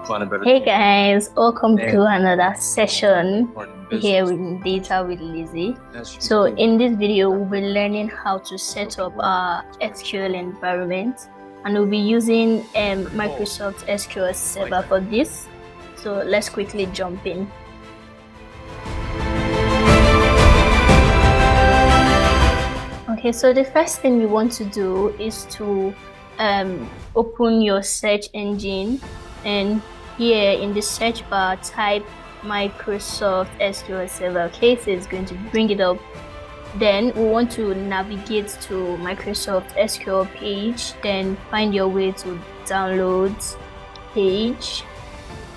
Hey guys, welcome to another session here with Data with Lizzie. So in this video, we'll be learning how to set up our SQL environment, and we'll be using Microsoft SQL Server for this. So let's quickly jump in. Okay, so the first thing you want to do is to open your search engine, and here in the search bar type Microsoft SQL Server. Okay, so it's going to bring it up. Then we want to navigate to Microsoft SQL page, then find your way to downloads page,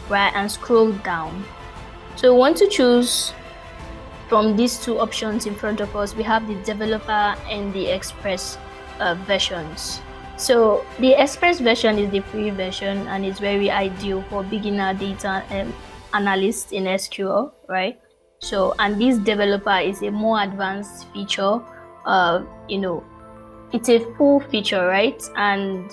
right, and scroll down. So we want to choose from these two options in front of us. We have the developer and the express versions. So the express version is the free version, and it's very ideal for beginner data analysts in SQL, right? So, and this developer is a more advanced feature. It's a full feature, right? And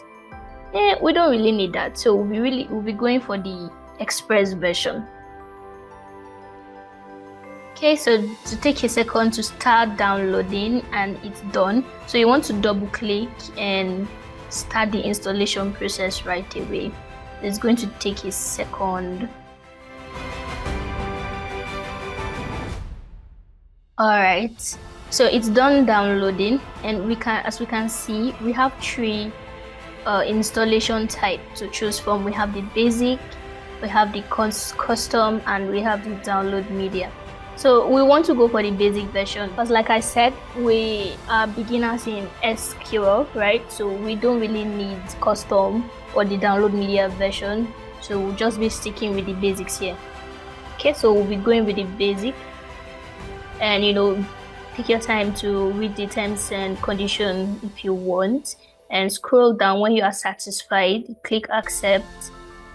we don't really need that. So we'll be going for the express version. Okay, so to take a second to start downloading, and it's done. So you want to double click and start the installation process right away. It's going to take a second. All right, so it's done downloading, and as we can see, we have three installation types to choose from. We have the basic, we have the custom, and we have the download media. So we want to go for the basic version because, like I said, we are beginners in SQL, right? So we don't really need custom or the download media version. So we'll just be sticking with the basics here. Okay, so we'll be going with the basic, and take your time to read the terms and conditions if you want, and scroll down. When you are satisfied, click accept.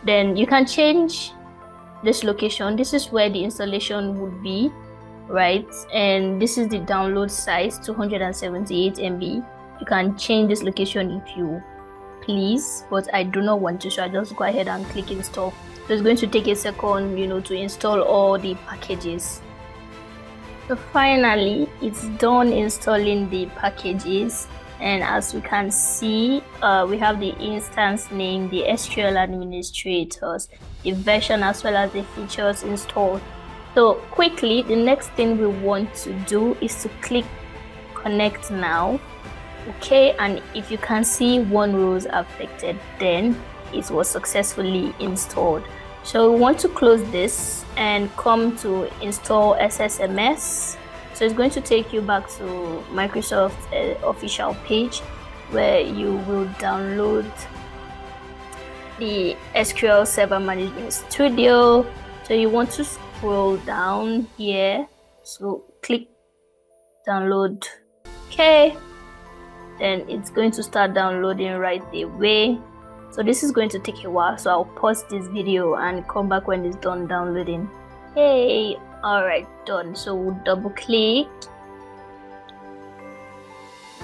Then you can change this location. This is where the installation would be, right? And this is the download size, 278 MB. You can change this location if you please, but I do not want to, so I just go ahead and click install. So it's going to take a second, to install all the packages. So finally, it's done installing the packages, and as we can see, we have the instance name, the SQL administrators, the version, as well as the features installed. So quickly, the next thing we want to do is to click connect now. Okay, and if you can see one row is affected, then it was successfully installed. So we want to close this and come to install SSMS. So it's going to take you back to Microsoft official page, where you will download the SQL Server Management Studio. So you want to scroll down here, so click download. Okay, then it's going to start downloading right away. So this is going to take a while, so I'll pause this video and come back when it's done downloading. Hey, all right, done. So we'll double click,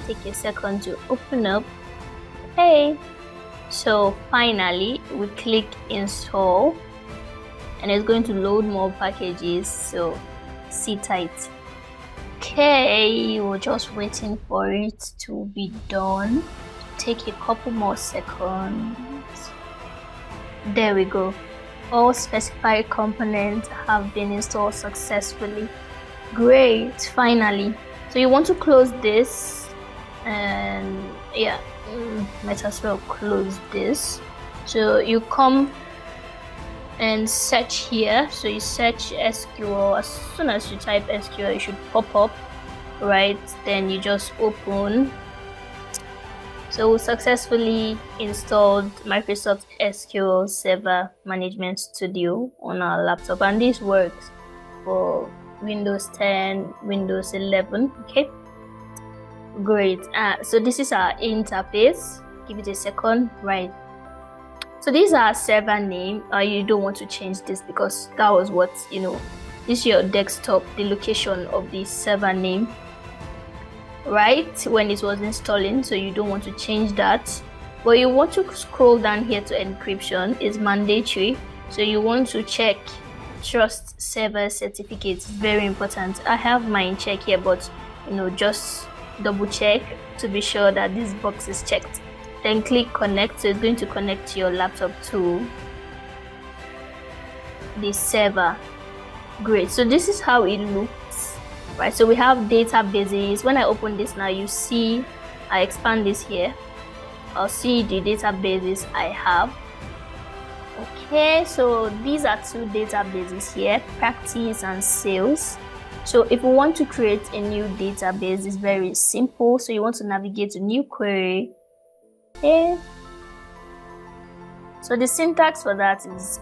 take a second to open up. Hey, so finally we click install, and it's going to load more packages, so sit tight. Okay, we're just waiting for it to be done. Take a couple more seconds. There we go. All specified components have been installed successfully. Great, finally. So you want to close this, and yeah, might as well close this. So you come and search here. So you search SQL. As soon as you type SQL, it should pop up, right? Then you just open. So we successfully installed Microsoft SQL Server Management Studio on our laptop, and this works for Windows 10, Windows 11. Okay, great. So this is our interface. Give it a second, right? So these are server name. You don't want to change this because that was what this is your desktop, the location of the server name, right, when it was installing, so you don't want to change that. But you want to scroll down here to encryption is mandatory. So you want to check trust server certificates, very important. I have mine checked here, but just double check to be sure that this box is checked. Then click connect. So it's going to connect your laptop to the server. Great. So this is how it looks, right? So we have databases. When I open this now, you see I expand this here. I'll see the databases I have. Okay, so these are two databases here, practice and sales. So if we want to create a new database, it's very simple. So you want to navigate to new query. Okay. So the syntax for that is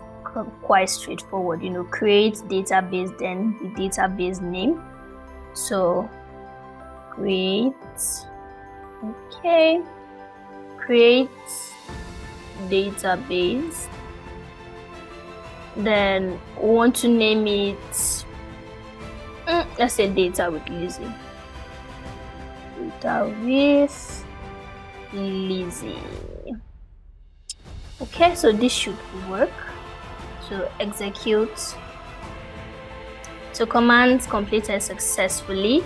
quite straightforward. Create database, then the database name. So create, okay, create database. Then we want to name it, let's say data with Lizzie. Data with Lizzie. Okay, so this should work. So execute. So commands completed successfully.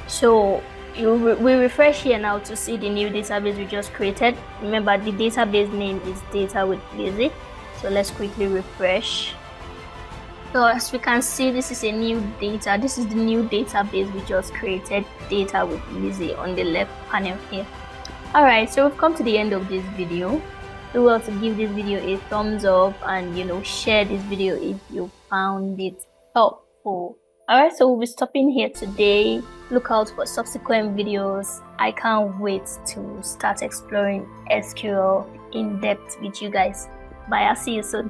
So we refresh here now to see the new database we just created. Remember, the database name is data with Lizzie. So let's quickly refresh. So as we can see, this is a new data. This is the new database we just created, data with Lizzie, on the left panel here. Alright, so we've come to the end of this video. Do well to give this video a thumbs up and share this video if you found it helpful. Alright, so we'll be stopping here today. Look out for subsequent videos. I can't wait to start exploring SQL in depth with you guys. Bye, I'll see you soon.